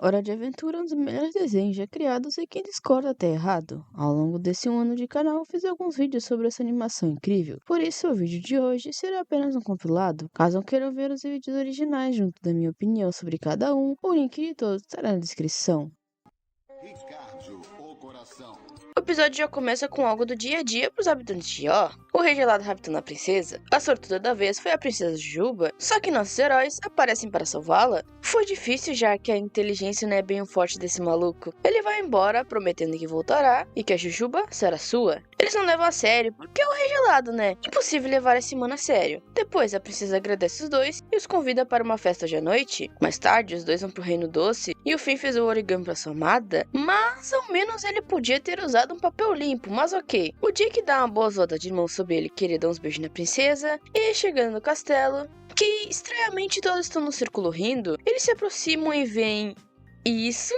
Hora de Aventura é um dos melhores desenhos já criados e quem discorda tá errado. Ao longo desse ano de canal, fiz alguns vídeos sobre essa animação incrível. Por isso, o vídeo de hoje será apenas um compilado. Caso queiram ver os vídeos originais junto da minha opinião sobre cada um, o link de todos estará na descrição. O episódio já começa com algo do dia a dia pros habitantes de Ó. O rei gelado raptando a princesa. A sortuda da vez foi a princesa Jujuba, só que nossos heróis aparecem para salvá-la. Foi difícil já que a inteligência não é bem o forte desse maluco. Ele vai embora, prometendo que voltará e que a Jujuba será sua. Eles não levam a sério, porque é o rei gelado, né? Impossível levar esse mano a sério. Depois, a princesa agradece os dois e os convida para uma festa hoje à noite. Mais tarde, os dois vão pro Reino Doce e o Finn fez o origami pra sua amada, mas ao menos ele podia ter usado um papel limpo, mas ok. O Jake dá uma boa zoada de mão sobre ele, querer dar uns beijos na princesa, e chegando no castelo, que estranhamente todos estão no círculo rindo, eles se aproximam e veem isso.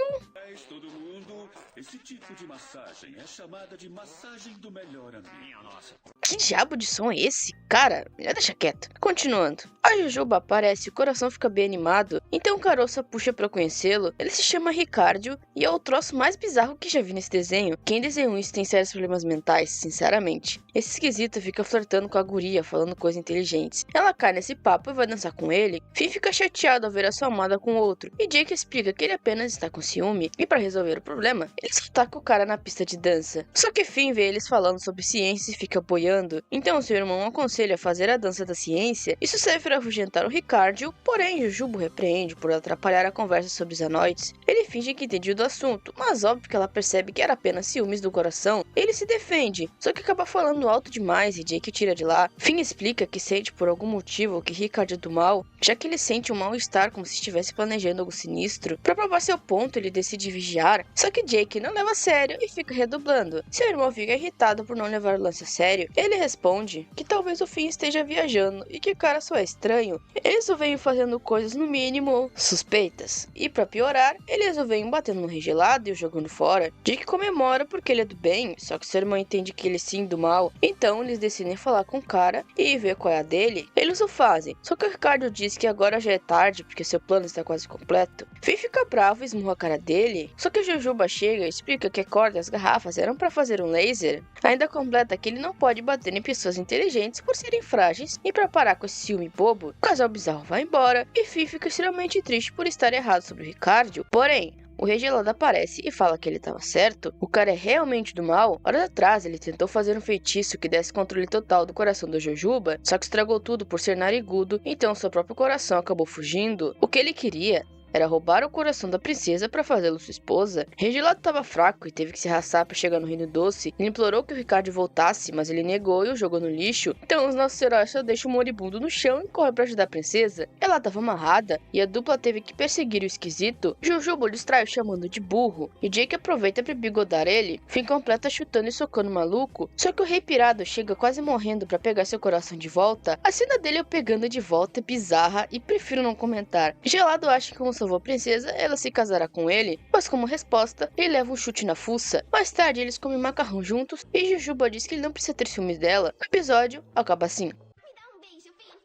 Todo mundo, esse tipo de massagem é chamada de massagem do melhor amigo. Nossa. Que diabo de som é esse? Cara, melhor deixar quieto. Continuando. A Jujuba aparece e o coração fica bem animado, então o Caroça puxa pra conhecê-lo. Ele se chama Ricardo e é o troço mais bizarro que já vi nesse desenho. Quem desenhou isso tem sérios problemas mentais, sinceramente. Esse esquisito fica flertando com a guria, falando coisas inteligentes. Ela cai nesse papo e vai dançar com ele. Finn fica chateado ao ver a sua amada com outro, e Jake explica que ele apenas está com ciúme, e para resolver o problema, ele só taca o cara na pista de dança. Só que Finn vê eles falando sobre ciência e fica boiando, então seu irmão aconselha a fazer a dança da ciência. Isso serve para afugentar o Ricardo, porém Jujubo repreende por atrapalhar a conversa sobre os anões. Ele finge que entendiu do assunto, mas óbvio que ela percebe que era apenas ciúmes do coração. Ele se defende, só que acaba falando alto demais e Jake tira de lá. Finn explica que sente por algum motivo que Ricardo é do mal, já que ele sente um mal-estar como se estivesse planejando algo sinistro. Para provar seu ponto, ele decide vigiar, só que Jake não leva a sério e fica redoblando. Seu irmão fica irritado por não levar o lance a sério. Ele responde que talvez o Finn esteja viajando e que o cara só é estranho. Eles o veem fazendo coisas no mínimo suspeitas. E para piorar, eles o veem batendo no rei gelado e o jogando fora. Jake comemora porque ele é do bem, só que seu irmão entende que ele sim do mal. Então eles decidem falar com o cara e ver qual é a dele. Eles o fazem, só que o Ricardo diz que agora já é tarde porque seu plano está quase completo. Finn fica bravo e esmurra a cara dele, só que o Jujuba chega e explica que a corda e as garrafas eram para fazer um laser. Ainda completa que ele não pode bater em pessoas inteligentes por serem frágeis, e para parar com esse ciúme bobo, o casal bizarro vai embora e Finn fica extremamente triste por estar errado sobre o Ricardo. Porém, o rei gelado aparece e fala que ele estava certo. O cara é realmente do mal. Horas atrás ele tentou fazer um feitiço que desse controle total do coração da Jujuba, só que estragou tudo por ser narigudo, então seu próprio coração acabou fugindo. O que ele queria era roubar o coração da princesa para fazê-lo sua esposa. Rei gelado estava fraco e teve que se arrastar para chegar no Reino Doce. Ele implorou que o Ricardo voltasse, mas ele negou e o jogou no lixo. Então os nossos heróis só deixam o moribundo no chão e correm para ajudar a princesa. Ela estava amarrada e a dupla teve que perseguir o esquisito. Jujubo distrai o chamando de burro e Jake aproveita para bigodar ele. Finn completa chutando e socando o maluco. Só que o rei pirado chega quase morrendo para pegar seu coração de volta. A cena dele o pegando de volta é bizarra e prefiro não comentar. Gelado acha que como salvou a princesa, ela se casará com ele, mas como resposta, ele leva um chute na fuça. Mais tarde, eles comem macarrão juntos e Jujuba diz que ele não precisa ter ciúmes dela. O episódio acaba assim. Me dá um beijo, Finn.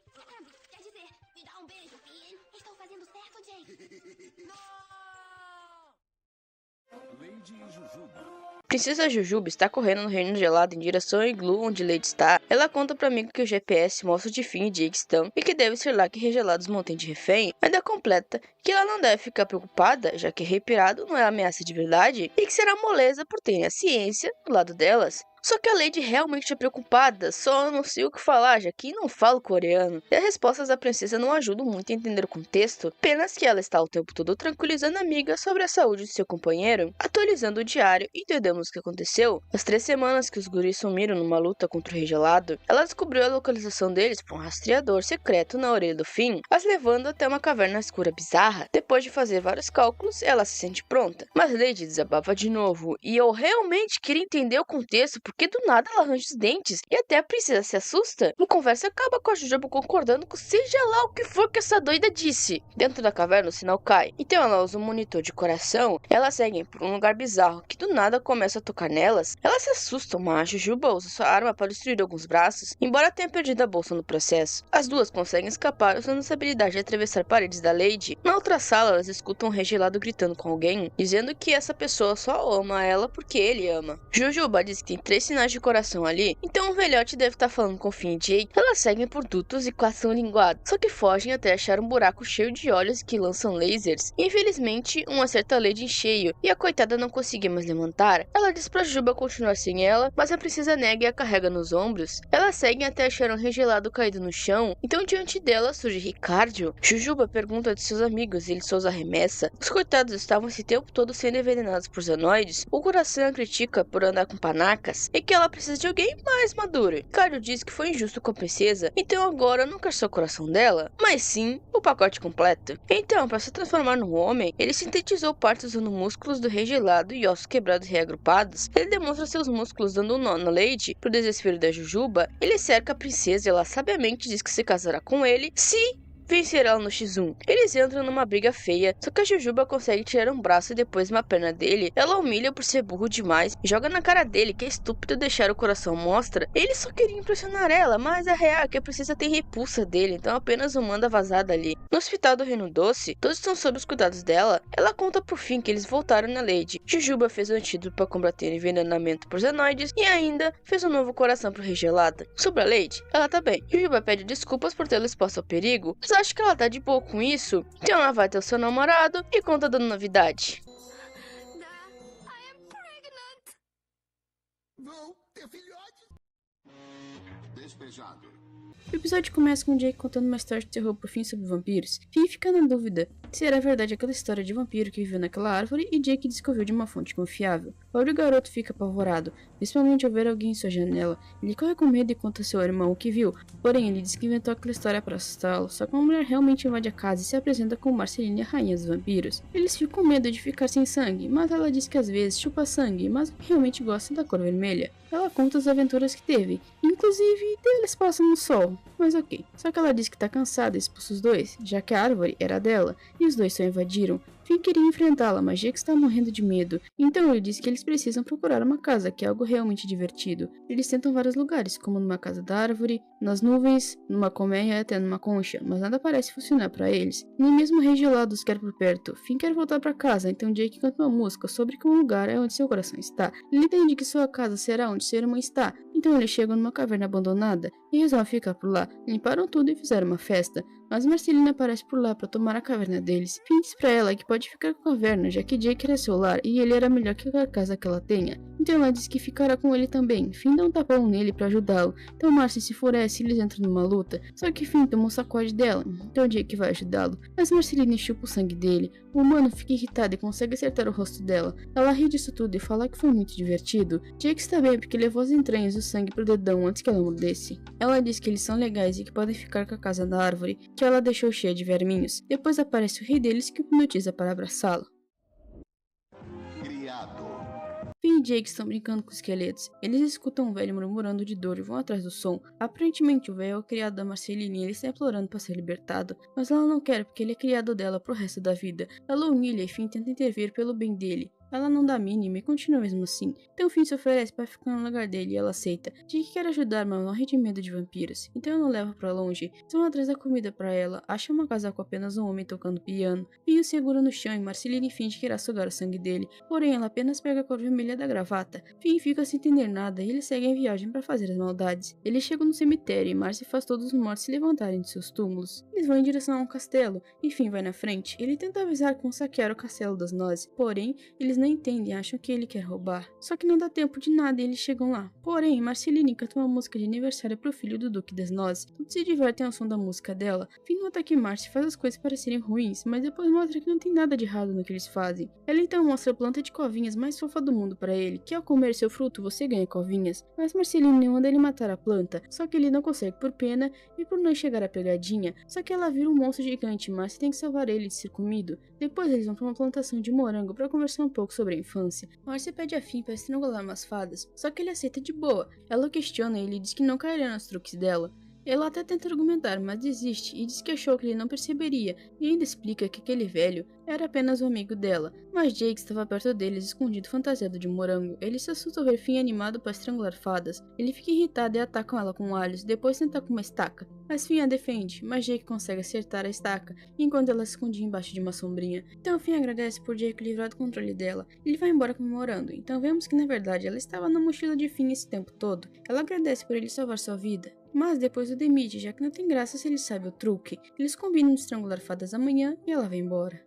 Quer dizer, me dá um beijo, Finn. Estou fazendo certo, Jake. Lady Jujuba. Princesa Jujuba está correndo no Reino Gelado em direção ao iglu onde Lady está. Ela conta para amigo que o GPS mostra onde Finn e Jake estão e que deve ser lá que Regelados mantém de refém. Ainda completa que ela não deve ficar preocupada, já que Rei Pirado não é ameaça de verdade e que será moleza por terem a ciência do lado delas. Só que a Lady realmente é preocupada, só não sei o que falar, já que não falo coreano. E as respostas da princesa não ajudam muito a entender o contexto, apenas que ela está o tempo todo tranquilizando a amiga sobre a saúde de seu companheiro, atualizando o diário e entendemos o que aconteceu. As 3 semanas que os guris sumiram numa luta contra o Rei Gelado, ela descobriu a localização deles por um rastreador secreto na orelha do Finn, as levando até uma caverna escura bizarra. Depois de fazer vários cálculos, ela se sente pronta. Mas Lady desabafa de novo, e eu realmente queria entender o contexto porque do nada ela arranja os dentes e até a princesa se assusta. A conversa acaba com a Jujuba concordando com seja lá o que for que essa doida disse. Dentro da caverna o sinal cai, então ela usa um monitor de coração. Elas seguem por um lugar bizarro que do nada começa a tocar nelas. Elas se assustam, mas a Jujuba usa sua arma para destruir alguns braços, embora tenha perdido a bolsa no processo. As duas conseguem escapar usando essa habilidade de atravessar paredes da Lady. Na outra sala, elas escutam um regelado gritando com alguém, dizendo que essa pessoa só ama ela porque ele ama. Jujuba diz que tem 3 sinais de coração ali, então o velhote deve estar falando com Finn e Jake. Elas seguem por dutos e quase são linguadas, só que fogem até achar um buraco cheio de olhos que lançam lasers. Infelizmente, um acerta a Lady em cheio e a coitada não conseguia mais levantar. Ela diz pra Jujuba continuar sem ela, mas a princesa nega e a carrega nos ombros. Elas seguem até achar um regelado caído no chão, então diante dela surge Ricardio. Jujuba pergunta de seus amigos e ele só os arremessa. Os coitados estavam esse tempo todo sendo envenenados por Zanoides. O coração a critica por andar com panacas e que ela precisa de alguém mais maduro. Ricardio diz que foi injusto com a princesa, então agora não quer só o coração dela, mas sim o pacote completo. Então, para se transformar num homem, ele sintetizou partes usando músculos do regelado e ossos quebrados reagrupados. Ele demonstra seus músculos dando um nó na Lady. Pro desespero da Jujuba, ele cerca a princesa e ela sabiamente diz que se casará com ele se vencer ela no X1. Eles entram numa briga feia, só que a Jujuba consegue tirar um braço e depois uma perna dele. Ela humilha por ser burro demais e joga na cara dele que é estúpido deixar o coração mostra. Ele só queria impressionar ela, mas a real é que a princesa tem repulsa dele, então apenas o manda vazar dali. No hospital do Reino Doce, todos estão sob os cuidados dela. Ela conta por fim que eles voltaram na Lady. Jujuba fez o antídoto para combater envenenamento por Zanoides e ainda fez um novo coração pro Regelada. Sobre a Lady, ela tá bem. Jujuba pede desculpas por tê-la exposta ao perigo, mas acho que ela tá de boa com isso, então ela vai ter o seu namorado e conta dando novidade. Vou ter filhote. Despejado. O episódio começa com Jake contando uma história de terror pro Finn sobre vampiros. Finn fica na dúvida se era verdade aquela história de vampiro que viveu naquela árvore e Jake diz que ouviu de uma fonte confiável. O garoto fica apavorado, principalmente ao ver alguém em sua janela. Ele corre com medo e conta a seu irmão o que viu, porém ele diz que inventou aquela história para assustá-lo, só que uma mulher realmente invade a casa e se apresenta como Marceline, a rainha dos vampiros. Eles ficam com medo de ficar sem sangue, mas ela diz que às vezes chupa sangue, mas realmente gosta da cor vermelha. Ela conta as aventuras que teve, inclusive deles passam no sol, mas ok. Só que ela diz que tá cansada e expulsa os dois, já que a árvore era dela, e os dois só invadiram. Finn queria enfrentá-la, mas Jake está morrendo de medo, então ele diz que eles precisam procurar uma casa, que é algo realmente divertido. Eles tentam vários lugares, como numa casa da árvore, nas nuvens, numa colmeia e até numa concha, mas nada parece funcionar para eles. Nem mesmo Regelados quer por perto. Finn quer voltar para casa, então Jake canta uma música sobre que um lugar é onde seu coração está. Ele entende que sua casa será onde sua irmã está, então eles chegam numa caverna abandonada e resolvem ficar por lá. Limparam tudo e fizeram uma festa, mas Marceline aparece por lá para tomar a caverna deles. Finn diz pra ela que pode ficar com a caverna, já que Jake era seu lar e ele era melhor que qualquer casa que ela tenha. Então ela diz que ficará com ele também. Finn dá um tapão nele para ajudá-lo, então Marcy se enfurece e eles entram numa luta. Só que Finn toma um sacode dela, então Jake vai ajudá-lo, mas Marceline chupa o sangue dele. O humano fica irritado e consegue acertar o rosto dela. Ela ri disso tudo e fala que foi muito divertido. Jake está bem porque levou as entranhas e o sangue pro dedão antes que ela mordesse. Ela diz que eles são legais e que podem ficar com a casa da árvore, que ela deixou cheia de verminhos. Depois aparece o rei deles que o hipnotiza para abraçá-la. Finn e Jake estão brincando com esqueletos. Eles escutam um velho murmurando de dor e vão atrás do som. Aparentemente o velho é o criado da Marceline e ele está implorando para ser libertado, mas ela não quer porque ele é criado dela pro resto da vida. Ela humilha e Finn tenta intervir pelo bem dele. Ela não dá a mínima e continua mesmo assim. Então Finn se oferece para ficar no lugar dele e ela aceita. Jake quer ajudar, mas morre de medo de vampiros, então ela leva pra longe. Estão atrás da comida para ela, acham uma casa com apenas um homem tocando piano. Finn o segura no chão e Marceline finge que irá sugar o sangue dele, porém ela apenas pega a cor vermelha da gravata. Finn fica sem entender nada e eles seguem a viagem para fazer as maldades. Eles chegam no cemitério e Marcy faz todos os mortos se levantarem de seus túmulos. Eles vão em direção a um castelo e Finn vai na frente. Ele tenta avisar que vão saquear o castelo das nozes, porém eles não entendem e acham que ele quer roubar. Só que não dá tempo de nada e eles chegam lá. Porém, Marceline canta uma música de aniversário pro filho do Duque das Nozes. Todos se divertem ao som da música dela. Finn nota que Marcy faz as coisas parecerem ruins, mas depois mostra que não tem nada de errado no que eles fazem. Ela então mostra a planta de covinhas mais fofa do mundo para ele, que ao comer seu fruto você ganha covinhas. Mas Marceline manda ele matar a planta, só que ele não consegue por pena e por não chegar à pegadinha. Só que ela vira um monstro gigante, mas tem que salvar ele de ser comido. Depois eles vão para uma plantação de morango para conversar um pouco pouco sobre a infância, Marcia pede a Finn para estrangular umas fadas, só que ele aceita de boa. Ela questiona ele e diz que não cairia nos truques dela. Ela até tenta argumentar, mas desiste e diz que achou que ele não perceberia, e ainda explica que aquele velho era apenas um amigo dela. Mas Jake estava perto deles, escondido fantasiado de morango. Ele se assusta ao ver Finn animado para estrangular fadas. Ele fica irritado e ataca ela com alhos, depois tenta com uma estaca. Mas Finn a defende, mas Jake consegue acertar a estaca, enquanto ela se escondia embaixo de uma sombrinha. Então Finn agradece por Jake livrar do controle dela. Ele vai embora comemorando, então vemos que na verdade ela estava na mochila de Finn esse tempo todo. Ela agradece por ele salvar sua vida. Mas depois o demite, já que não tem graça se ele sabe o truque. Eles combinam de estrangular fadas amanhã e ela vai embora.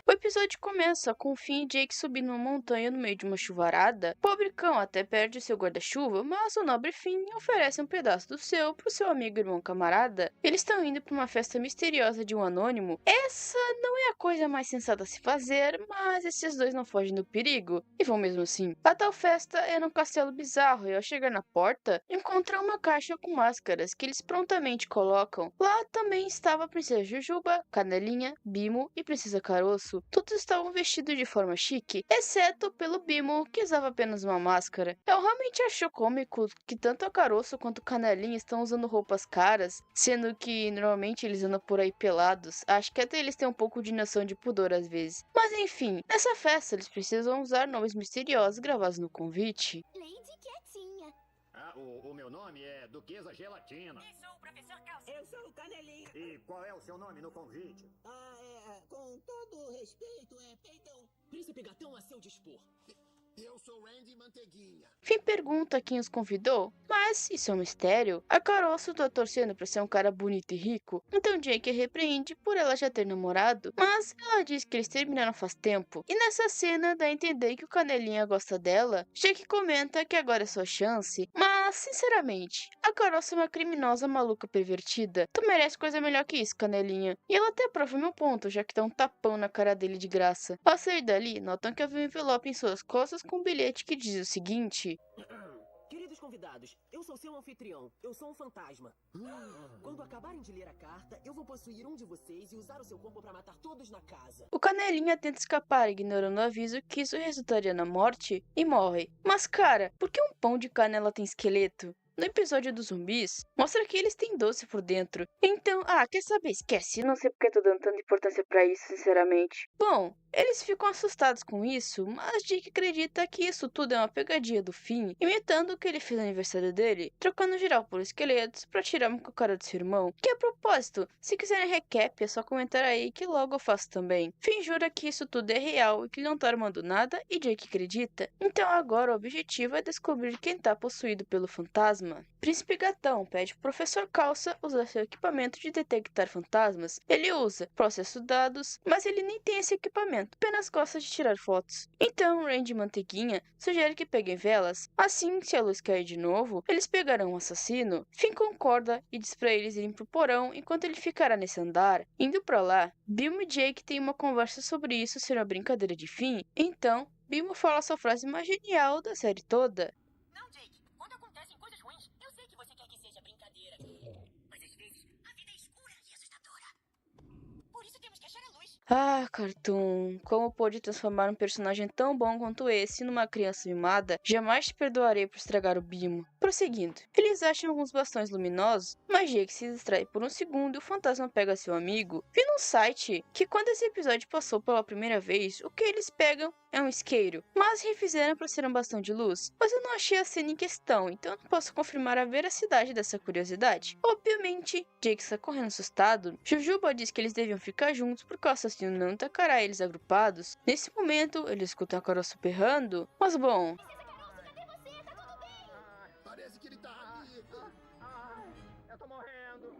O episódio começa com Finn e Jake subindo uma montanha no meio de uma chuvarada. O pobre cão até perde seu guarda-chuva, mas o nobre Finn oferece um pedaço do seu pro seu amigo e irmão camarada. Eles estão indo para uma festa misteriosa de um anônimo. Essa não é a coisa mais sensata a se fazer, mas esses dois não fogem do perigo e vão mesmo assim. A tal festa é num castelo bizarro e ao chegar na porta, encontram uma caixa com máscaras que eles prontamente colocam. Lá também estava a Princesa Jujuba, Canelinha, Bimo e Princesa Caroço. Todos estavam vestidos de forma chique, exceto pelo Bimo, que usava apenas uma máscara. Eu realmente acho cômico que tanto a Caroço quanto o Canelinha estão usando roupas caras, sendo que normalmente eles andam por aí pelados. Acho que até eles têm um pouco de noção de pudor às vezes. Mas enfim, nessa festa eles precisam usar nomes misteriosos gravados no convite. Lady Quietinha. O meu nome é Duquesa Gelatina. Eu sou o professor Calça. Eu sou o Canelinha. E qual é o seu nome no convite? Com todo respeito, Peitão. Príncipe Gatão a seu dispor. Eu sou Randy Manteiguinha. Finn pergunta quem os convidou, mas isso é um mistério. A Caroço tá torcendo pra ser um cara bonito e rico, então Jake a repreende por ela já ter namorado, mas ela diz que eles terminaram faz tempo. E nessa cena dá a entender que o Canelinha gosta dela. Jake comenta que agora é sua chance, mas sinceramente, a Caroço é uma criminosa maluca pervertida. Tu merece coisa melhor que isso, Canelinha. E ela até prova meu ponto, já que dá um tapão na cara dele de graça. Ao sair dali, notam que havia um envelope em suas costas com um bilhete que diz o seguinte: Queridos convidados, eu sou seu anfitrião. Eu sou um fantasma. Quando acabarem de ler a carta, eu vou possuir um de vocês e usar o seu corpo para matar todos na casa. O Canelinha tenta escapar, ignorando o aviso que isso resultaria na morte, e morre. Mas cara, por que um pão de canela tem esqueleto? No episódio dos zumbis, mostra que eles têm doce por dentro. Então, quer saber? Esquece. Não sei porque tô dando tanta importância pra isso, sinceramente. Bom, eles ficam assustados com isso, mas Jake acredita que isso tudo é uma pegadinha do Finn, imitando o que ele fez no aniversário dele, trocando geral por esqueletos pra tirar uma com a cara do seu irmão. Que a propósito, se quiserem recap, é só comentar aí que logo eu faço também. Finn jura que isso tudo é real e que ele não tá armando nada, e Jake acredita. Então agora o objetivo é descobrir quem tá possuído pelo fantasma. Príncipe Gatão pede pro professor Calça usar seu equipamento de detectar fantasmas. Ele usa, processa dados, mas ele nem tem esse equipamento, apenas gosta de tirar fotos. Então Randy Manteiguinha sugere que peguem velas. Assim, se a luz cair de novo, eles pegarão o assassino. Finn concorda e diz pra eles irem pro porão enquanto ele ficará nesse andar. Indo pra lá, Bimo e Jake têm uma conversa sobre isso ser uma brincadeira de Finn. Então, Bimo fala sua frase mais genial da série toda. Não, Jake. Quando acontecem coisas ruins, eu sei que você quer que seja brincadeira. Mas às vezes, a vida é escura e assustadora. Por isso temos que achar a luz. Cartoon, como pôde transformar um personagem tão bom quanto esse numa criança mimada? Jamais te perdoarei por estragar o Bimo. Prosseguindo, eles acham alguns bastões luminosos, mas Jake se distrai por um segundo e o fantasma pega seu amigo. Vi num site que quando esse episódio passou pela primeira vez, o que eles pegam é um isqueiro, mas refizeram para ser um bastão de luz. Mas eu não achei a cena em questão, então eu não posso confirmar a veracidade dessa curiosidade. Obviamente, Jake está correndo assustado. Jujuba diz que eles deviam ficar juntos porque o assassino não atacará eles agrupados. Nesse momento, eles escutam a Caroço berrando, mas bom... Parece que ele tá ali. Eu tô morrendo.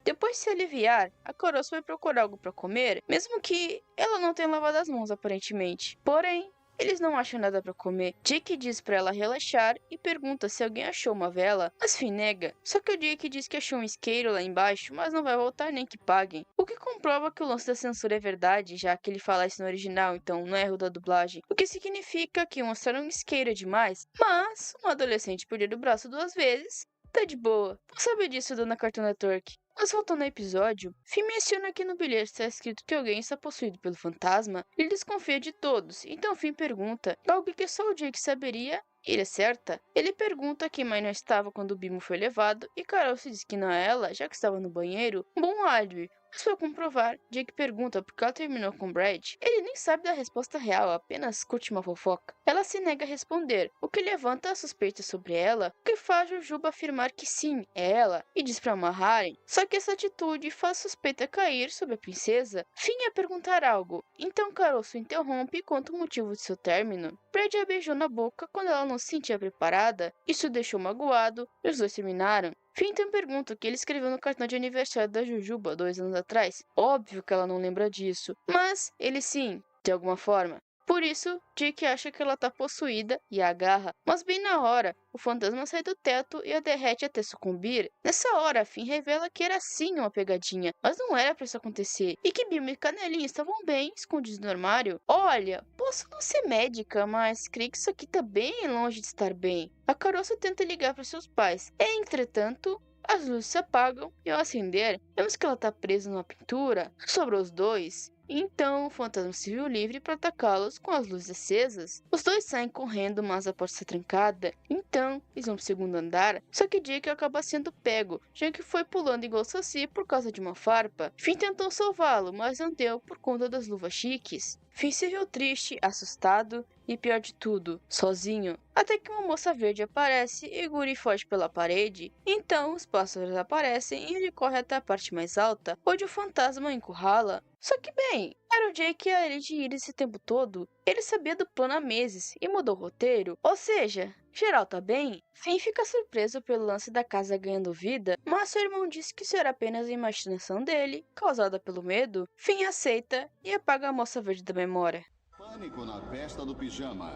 Depois de se aliviar, a Caroço vai procurar algo para comer, mesmo que ela não tenha lavado as mãos aparentemente. Porém, eles não acham nada para comer. Jake diz para ela relaxar e pergunta se alguém achou uma vela, mas Finn nega. Só que o Jake diz que achou um isqueiro lá embaixo, mas não vai voltar nem que paguem. O que comprova que o lance da censura é verdade, já que ele fala isso no original, então não é erro da dublagem. O que significa que mostrar um isqueiro é demais, mas um adolescente perder o braço 2 vezes tá de boa. Não sabe disso, dona Cartoon Network. Mas voltando ao episódio, Finn menciona que no bilhete está escrito que alguém está possuído pelo fantasma. Ele desconfia de todos, então Finn pergunta algo que só o Jake saberia. Ele acerta. Ele pergunta que Mai não estava quando o Bimo foi levado e Carol se diz que não é ela, já que estava no banheiro. Um bom álibi. Mas para comprovar, Jake pergunta por que ela terminou com Brad. Ele nem sabe da resposta real, apenas curte uma fofoca. Ela se nega a responder, o que levanta a suspeita sobre ela, o que faz Jujuba afirmar que sim, é ela, e diz para amarrarem. Só que essa atitude faz a suspeita cair sobre a princesa. Finn ia perguntar algo, então Caroço interrompe e conta o motivo de seu término. Brad a beijou na boca quando ela não se sentia preparada, isso o deixou magoado e os dois terminaram. Finn então pergunta o que ele escreveu no cartão de aniversário da Jujuba 2 anos atrás. Óbvio que ela não lembra disso, mas ele sim, de alguma forma. Por isso, Jake acha que ela tá possuída e a agarra, mas bem na hora, o fantasma sai do teto e a derrete até sucumbir. Nessa hora, Finn revela que era sim uma pegadinha, mas não era pra isso acontecer, e que Bimo e Canelinha estavam bem escondidos no armário. Olha, posso não ser médica, mas creio que isso aqui tá bem longe de estar bem. A Caroço tenta ligar para seus pais, entretanto, as luzes se apagam e ao acender, vemos que ela tá presa numa pintura, sobrou os dois. Então, o fantasma se viu livre para atacá-los com as luzes acesas. Os dois saem correndo, mas a porta está trancada. Então, eles vão pro segundo andar, só que Jake acaba sendo pego, já que foi pulando igual Saci por causa de uma farpa. Finn tentou salvá-lo, mas não deu por conta das luvas chiques. Finn se viu triste, assustado e, pior de tudo, sozinho. Até que uma moça verde aparece e Guri foge pela parede. Então, os pássaros aparecem e ele corre até a parte mais alta, onde o fantasma encurrala. Só que bem, era o Jake e a Ellie de ir esse tempo todo. Ele sabia do plano há meses e mudou o roteiro. Ou seja, geral tá bem? Finn fica surpreso pelo lance da casa ganhando vida, mas seu irmão diz que isso era apenas a imaginação dele, causada pelo medo. Finn aceita e apaga a moça verde da memória. Pânico na festa do pijama.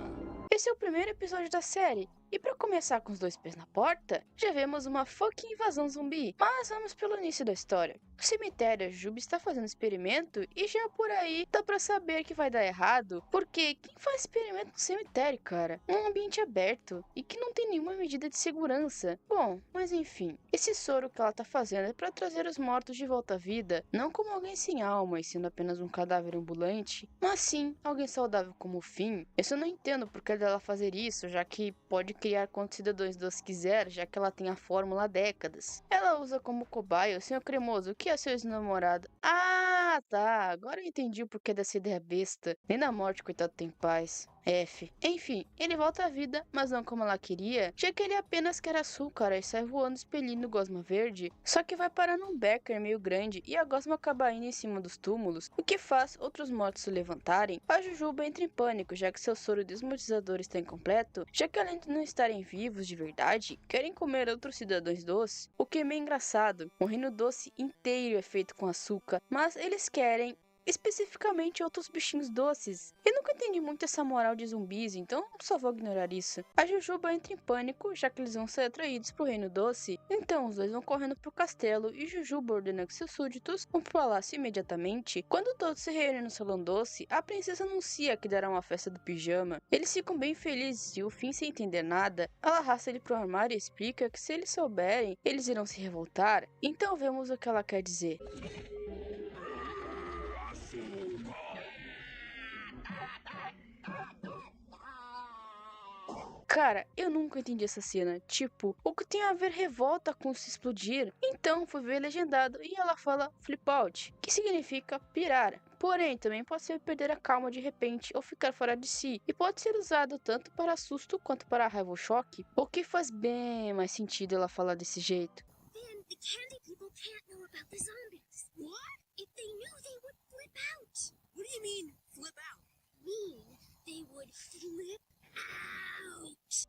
Esse é o primeiro episódio da série, e para começar com os dois pés na porta, já vemos uma fucking invasão zumbi. Mas vamos pelo início da história. O cemitério, a Jujuba está fazendo experimento e já por aí dá pra saber que vai dar errado, porque quem faz experimento no cemitério, cara? Um ambiente aberto e que não tem nenhuma medida de segurança. Bom, mas enfim, esse soro que ela tá fazendo é para trazer os mortos de volta à vida, não como alguém sem alma e sendo apenas um cadáver ambulante, mas sim alguém saudável como o Finn. Eu só não entendo por que dela fazer isso, já que pode criar quantos cidadãos dos quiser, já que ela tem a fórmula há décadas. Ela usa como cobaia o Senhor Cremoso, que é seu ex-namorado. Ah, tá, agora eu entendi o porquê dessa ideia besta. Nem na morte, coitado, tem paz. F. Enfim, ele volta à vida, mas não como ela queria, já que ele apenas quer açúcar e sai voando expelindo gosma verde. Só que vai parar num becker meio grande e a gosma acaba indo em cima dos túmulos, o que faz outros mortos se levantarem. A Jujuba entra em pânico, já que seu soro desmortizador está incompleto, já que além de não estarem vivos de verdade, querem comer outros cidadãos doces, o que é meio engraçado. Um reino doce inteiro é feito com açúcar, mas eles querem especificamente outros bichinhos doces. Eu nunca entendi muito essa moral de zumbis, então só vou ignorar isso. A Jujuba entra em pânico, já que eles vão ser atraídos pro reino doce. Então os dois vão correndo pro castelo e Jujuba ordena que seus súditos vão pro palácio imediatamente. Quando todos se reúnem no salão doce, a princesa anuncia que dará uma festa do pijama. Eles ficam bem felizes e o Finn, sem entender nada, ela arrasta ele pro armário e explica que se eles souberem, eles irão se revoltar. Então vemos o que ela quer dizer. Cara, eu nunca entendi essa cena. Tipo, o que tem a ver revolta com se explodir? Então, fui ver legendado e ela fala flip out, que significa pirar. Porém, também pode ser perder a calma de repente ou ficar fora de si. E pode ser usado tanto para susto quanto para raiva ou choque. O que faz bem mais sentido ela falar desse jeito. Then the candy people can't know about the zombies. What? If they knew, they would flip out. What do you mean, flip out? Mean they would flip out.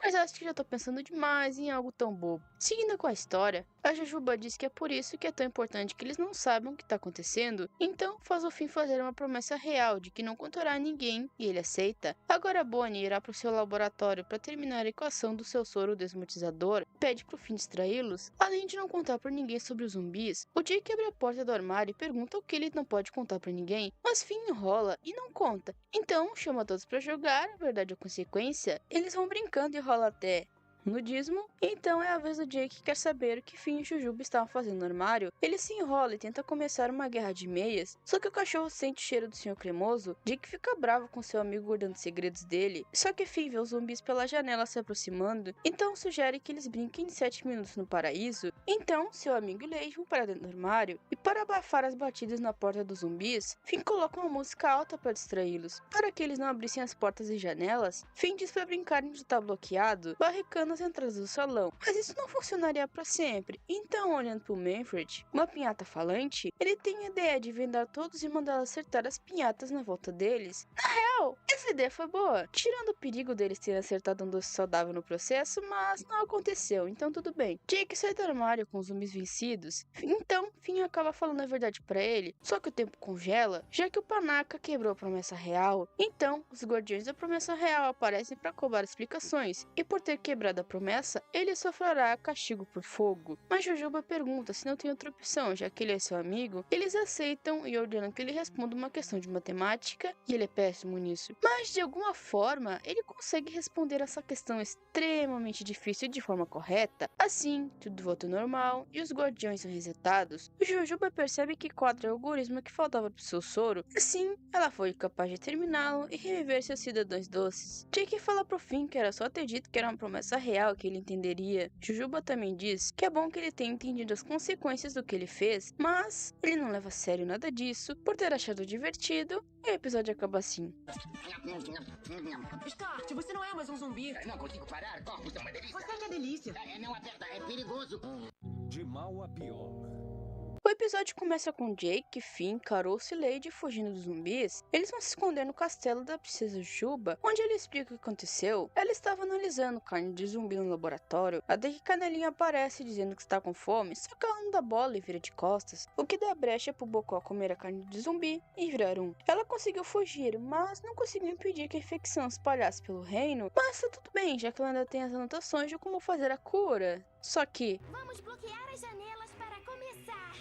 Mas acho que já tô pensando demais em algo tão bobo. Seguindo com a história, a Jujuba diz que é por isso que é tão importante que eles não saibam o que tá acontecendo. Então faz o Finn fazer uma promessa real de que não contará a ninguém e ele aceita. Agora Bonnie irá pro seu laboratório para terminar a equação do seu soro desmortizador, pede pro Finn distraí-los, além de não contar pra ninguém sobre os zumbis. O Jake abre a porta do armário e pergunta o que ele não pode contar pra ninguém, mas Finn enrola e não conta. Então chama todos pra jogar, a verdade ou consequência. Eles vão brincando e rola até nudismo. Então é a vez do Jake que quer saber o que Finn e Jujuba estavam fazendo no armário. Ele se enrola e tenta começar uma guerra de meias, só que o cachorro sente o cheiro do Sr. Cremoso. Jake fica bravo com seu amigo guardando segredos dele, só que Finn vê os zumbis pela janela se aproximando, então sugere que eles brinquem de 7 minutos no paraíso. Então seu amigo e Lady vão para dentro do armário, e para abafar as batidas na porta dos zumbis, Finn coloca uma música alta para distraí-los. Para que eles não abrissem as portas e janelas, Finn diz para brincarem de estar bloqueado, barricando as entradas do salão. Mas isso não funcionaria para sempre. Então, olhando para o Manfred, uma pinhata falante, ele tem a ideia de vendar todos e mandá-los acertar as pinhatas na volta deles. Na real, essa ideia foi boa, tirando o perigo deles terem acertado um doce saudável no processo, mas não aconteceu, então tudo bem. Jake sai do armário com os zumbis vencidos, então Finn acaba falando a verdade para ele, só que o tempo congela, já que o Panaca quebrou a promessa real. Então, os guardiões da promessa real aparecem para cobrar explicações, e por ter quebrado a promessa, ele sofrerá castigo por fogo. Mas Jujuba pergunta se não tem outra opção, já que ele é seu amigo. Eles aceitam e ordenam que ele responda uma questão de matemática, e ele é péssimo nisso. Mas de alguma forma, ele consegue responder essa questão extremamente difícil de forma correta. Assim, tudo volta ao normal e os guardiões são resetados. O Jujuba percebe que Quadra é o algoritmo que faltava pro seu soro. Assim, ela foi capaz de terminá-lo e reviver seus cidadãos doces. Jake fala pro Finn que era só ter dito que era uma promessa real que ele entenderia. Jujuba também diz que é bom que ele tenha entendido as consequências do que ele fez, mas ele não leva a sério nada disso por ter achado divertido, e o episódio acaba assim. Start, você não é mais um zumbi. Não consigo parar, corpos são uma delícia. Você que é delícia. Não aperta, é perigoso. De mal a pior. O episódio começa com Jake, Finn, Caroço e Lady fugindo dos zumbis. Eles vão se esconder no castelo da princesa Juba, onde ele explica o que aconteceu. Ela estava analisando carne de zumbi no laboratório, até que Canelinha aparece dizendo que está com fome, só que ela não dá bola e vira de costas, o que dá brecha pro Bocó comer a carne de zumbi e virar um. Ela conseguiu fugir, mas não conseguiu impedir que a infecção se espalhasse pelo reino, mas tá tudo bem, já que ela ainda tem as anotações de como fazer a cura. Só que... Vamos bloquear as janelas para começar.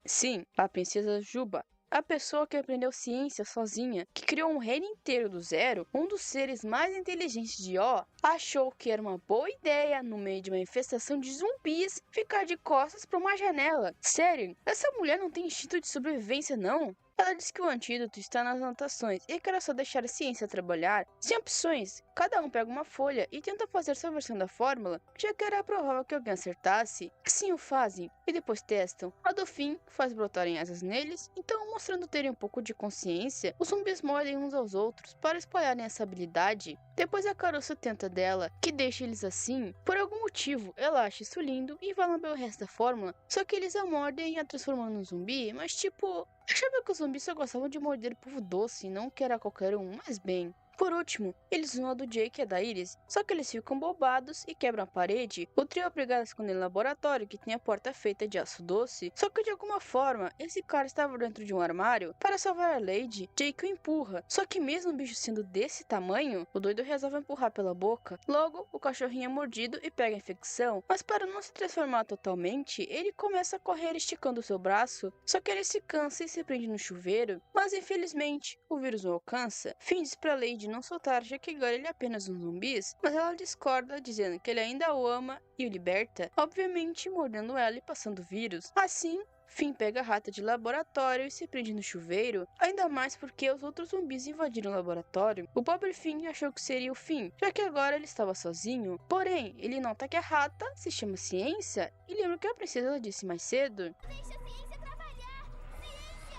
Sim, a princesa Juba, a pessoa que aprendeu ciência sozinha, que criou um reino inteiro do zero, um dos seres mais inteligentes de Ó, achou que era uma boa ideia, no meio de uma infestação de zumbis, ficar de costas para uma janela. Sério, essa mulher não tem instinto de sobrevivência não? Ela diz que o antídoto está nas anotações e que era só deixar a ciência trabalhar. Sem opções, cada um pega uma folha e tenta fazer sua versão da fórmula, já que era provável que alguém acertasse. Assim o fazem e depois testam. A do Finn faz brotarem asas neles, então mostrando terem um pouco de consciência, os zumbis mordem uns aos outros para espalharem essa habilidade. Depois a Caroço tenta dela, que deixa eles assim. Por algum motivo, ela acha isso lindo e vai lamber o resto da fórmula, só que eles a mordem e a transformam num zumbi, mas tipo... Achava que os zumbis só gostavam de morder o povo doce e não que era qualquer um, mas bem... Por último, eles vão a do Jake e a da Iris, só que eles ficam bobados e quebram a parede. O trio é obrigado a esconder no laboratório que tem a porta feita de aço doce, só que de alguma forma, esse cara estava dentro de um armário. Para salvar a Lady, Jake o empurra, só que mesmo o bicho sendo desse tamanho, o doido resolve empurrar pela boca. Logo, o cachorrinho é mordido e pega a infecção, mas para não se transformar totalmente, ele começa a correr esticando o seu braço, só que ele se cansa e se prende no chuveiro, mas infelizmente, o vírus o alcança. Finn diz pra Lady não soltar, já que agora ele é apenas um zumbi, mas ela discorda, dizendo que ele ainda o ama e o liberta, obviamente mordendo ela e passando o vírus. Assim, Finn pega a rata de laboratório e se prende no chuveiro, ainda mais porque os outros zumbis invadiram o laboratório. O pobre Finn achou que seria o fim, já que agora ele estava sozinho. Porém, ele nota que a rata se chama Ciência e lembra o que a princesa disse mais cedo. Deixa a ciência trabalhar. Ciência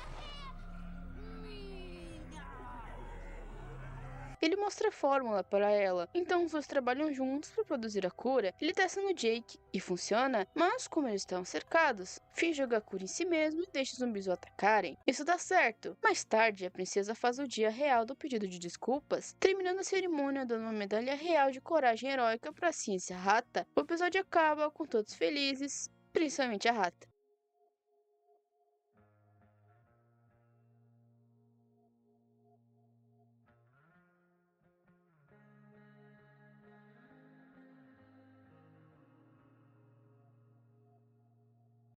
é minha. Ele mostra a fórmula para ela, então os dois trabalham juntos para produzir a cura. Ele testa no Jake e funciona, mas como eles estão cercados, Finn joga a cura em si mesmo e deixa os zumbis o atacarem. Isso dá certo. Mais tarde, a princesa faz o dia real do pedido de desculpas, terminando a cerimônia dando uma medalha real de coragem heróica para a ciência rata. O episódio acaba com todos felizes, principalmente a rata.